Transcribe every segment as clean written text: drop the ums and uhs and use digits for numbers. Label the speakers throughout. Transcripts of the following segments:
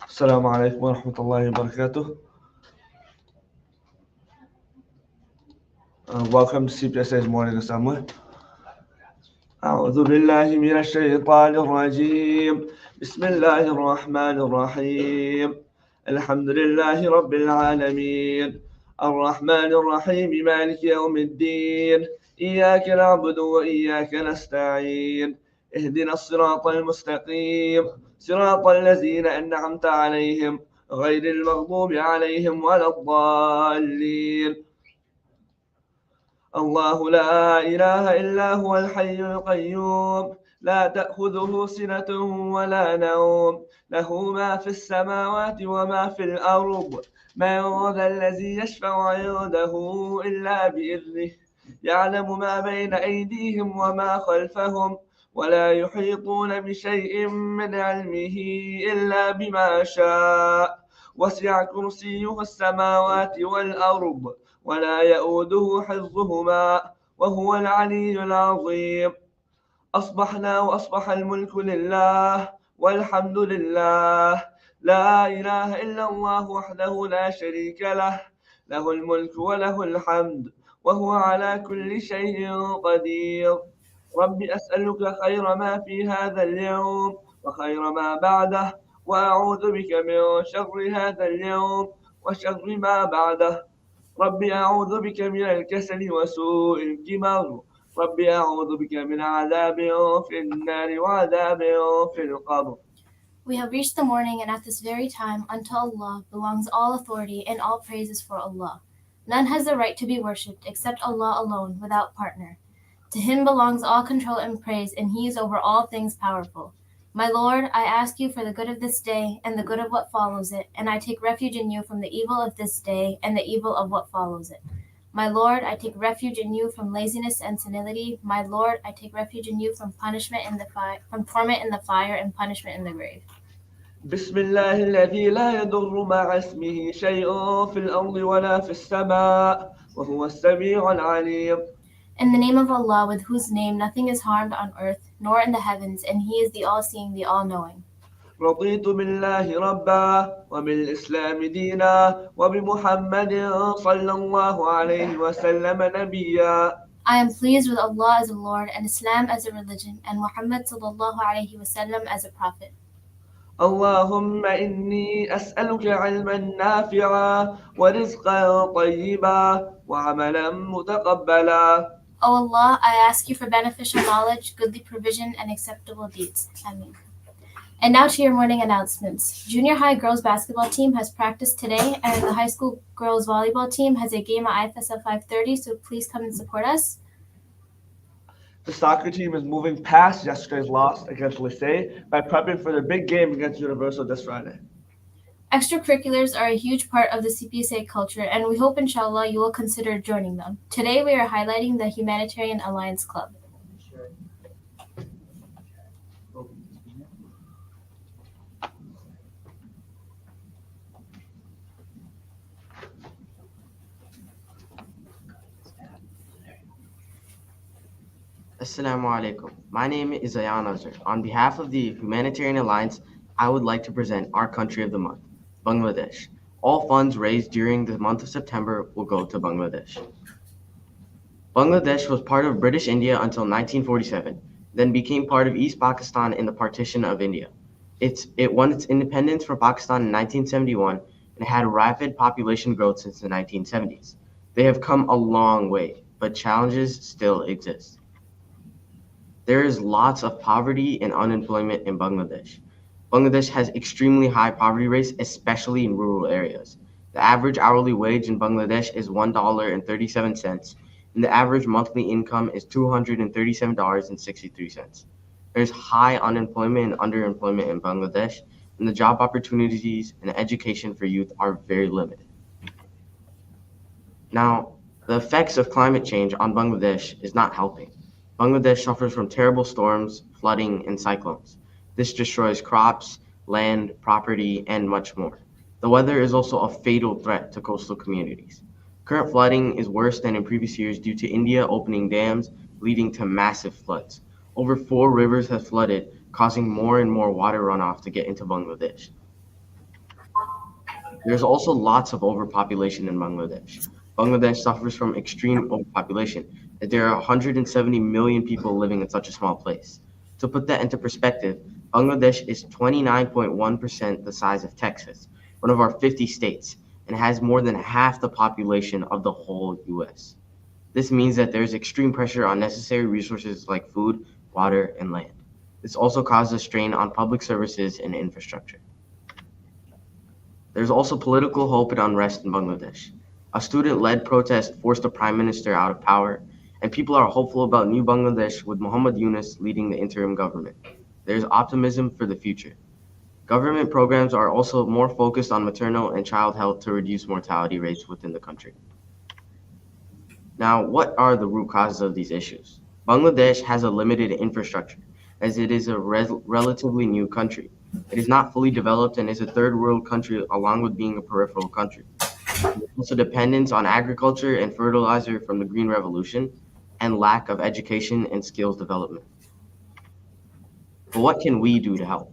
Speaker 1: السلام عليكم ورحمة الله وبركاته. Welcome to CPSA's Morning Assembly. أعوذ بالله من الشيطان الرجيم. بسم الله الرحمن الرحيم. الحمد لله رب العالمين الرحمن الرحيم مالك يوم الدين إياك نعبد وإياك نستعين اهدنا الصراط المستقيم صراط الذين أنعمت عليهم غير المغضوب عليهم ولا الضالين. الله لا إله إلا هو الحي القيوم لا تأخذه سنة ولا نوم له ما في السماوات وما في الأرض من ذا الذي يشفع عنده إلا بإذنه يعلم ما بين أيديهم وما خلفهم ولا يحيطون بشيء من علمه إلا بما شاء وسع كرسيه السماوات والأرض ولا يؤوده حفظهما وهو العلي العظيم. أصبحنا وأصبح الملك لله والحمد لله لا إله إلا الله وحده لا شريك له له الملك وله الحمد وهو على كل شيء قدير. رب أسألك خير ما في هذا اليوم وخير ما بعده وأعوذ بك من شر هذا اليوم وشر ما بعده. ربي أعوذ بك من الكسل وسوء الكبر. ربي أعوذ بك من عذاب في النار وعذاب في القبر.
Speaker 2: We have reached the morning, and at this very time, unto Allah belongs all authority, and all praise is for Allah. None has the right to be worshipped except Allah alone, without partner. To Him belongs all control and praise, and He is over all things powerful. My Lord, I ask you for the good of this day and the good of what follows it, and I take refuge in you from the evil of this day and the evil of what follows it. My Lord, I take refuge in you from laziness and senility. My Lord, I take refuge in you from punishment in the from torment in the fire and punishment in the grave.
Speaker 1: بسم الله الذي لا يضر مع اسمه شيء في الأرض ولا في السماء وهو السميع العليم.
Speaker 2: In the name of Allah, with whose name nothing is harmed on earth nor in the heavens, and He is the all-seeing, the all-knowing.
Speaker 1: رضيت بالله ربا وبالإسلام دينا وبمحمد صلى الله عليه وسلم نبيا.
Speaker 2: I am pleased with Allah as a Lord, and Islam as a religion, and Muhammad sallallahu alayhi wasallam as a prophet.
Speaker 1: اللهم إني أسألك علما نافعا ورزقا طيبا وعملا متقبلا.
Speaker 2: O Allah, I ask you for beneficial knowledge, goodly provision, and acceptable deeds. Ameen. And now to your morning announcements. Junior high girls basketball team has practiced today, and the high school girls volleyball team has a game at IFS at 5:30, so please come and support us.
Speaker 1: The soccer team is moving past yesterday's loss against Lycée by prepping for their big game against Universal this Friday.
Speaker 2: Extracurriculars are a huge part of the CPSA culture, and we hope inshallah you will consider joining them. Today we are highlighting the Humanitarian Alliance Club.
Speaker 3: Assalamu alaikum. My name is Ayan Azhar. On behalf of the Humanitarian Alliance, I would like to present our country of the month, Bangladesh. All funds raised during the month of September will go to Bangladesh. Bangladesh was part of British India until 1947, then became part of East Pakistan in the partition of India. It won its independence from Pakistan in 1971 and had rapid population growth since the 1970s. They have come a long way, but challenges still exist. There is lots of poverty and unemployment in Bangladesh. Bangladesh has extremely high poverty rates, especially in rural areas. The average hourly wage in Bangladesh is $1.37, and the average monthly income is $237.63. There's high unemployment and underemployment in Bangladesh, and the job opportunities and education for youth are very limited. Now, the effects of climate change on Bangladesh is not helping. Bangladesh suffers from terrible storms, flooding, and cyclones. This destroys crops, land, property, and much more. The weather is also a fatal threat to coastal communities. Current flooding is worse than in previous years due to India opening dams, leading to massive floods. Over 4 rivers have flooded, causing more and more water runoff to get into Bangladesh. There's also lots of overpopulation in Bangladesh. Bangladesh suffers from extreme overpopulation, as there are 170 million people living in such a small place. To put that into perspective, Bangladesh is 29.1% the size of Texas, one of our 50 states, and has more than half the population of the whole US. This means that there's extreme pressure on necessary resources like food, water, and land. This also causes a strain on public services and infrastructure. There's also political hope and unrest in Bangladesh. A student-led protest forced the prime minister out of power, and people are hopeful about new Bangladesh with Muhammad Yunus leading the interim government. There's optimism for the future. Government programs are also more focused on maternal and child health to reduce mortality rates within the country. Now, what are the root causes of these issues? Bangladesh has a limited infrastructure, as it is a relatively new country. It is not fully developed and is a third world country along with being a peripheral country. There's also dependence on agriculture and fertilizer from the Green Revolution and lack of education and skills development. But what can we do to help?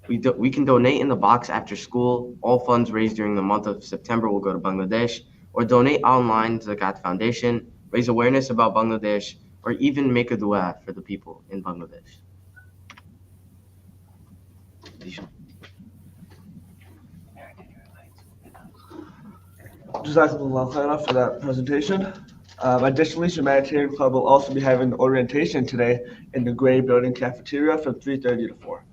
Speaker 3: We can donate in the box after school. All funds raised during the month of September will go to Bangladesh, or donate online to the Zakat Foundation, raise awareness about Bangladesh, or even make a dua for the people in Bangladesh.
Speaker 1: Jazakumullah khairan for that presentation. Additionally, Humanitarian Club will also be having an orientation today in the Gray Building cafeteria from 3:30 to 4.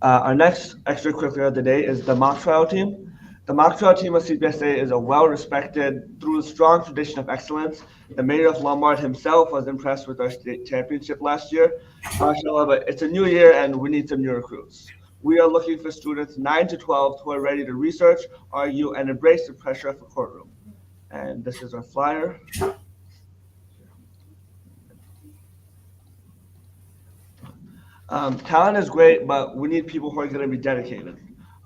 Speaker 1: Our next extracurricular of the day is the mock trial team. The mock trial team of CPSA is a well-respected, through a strong tradition of excellence. The mayor of Lombard himself was impressed with our state championship last year. MashaAllah, but it's a new year and we need some new recruits. We are looking for students 9 to 12 who are ready to research, argue, and embrace the pressure of a courtroom. And this is our flyer. Talent is great, but we need people who are going to be dedicated.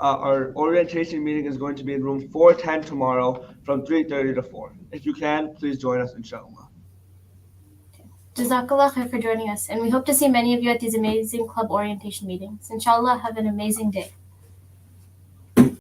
Speaker 1: Our orientation meeting is going to be in room 410 tomorrow from 3:30 to 4. If you can, please join us, inshallah.
Speaker 2: Jazakallah khair for joining us, and we hope to see many of you at these amazing club orientation meetings. Inshallah, have an amazing day.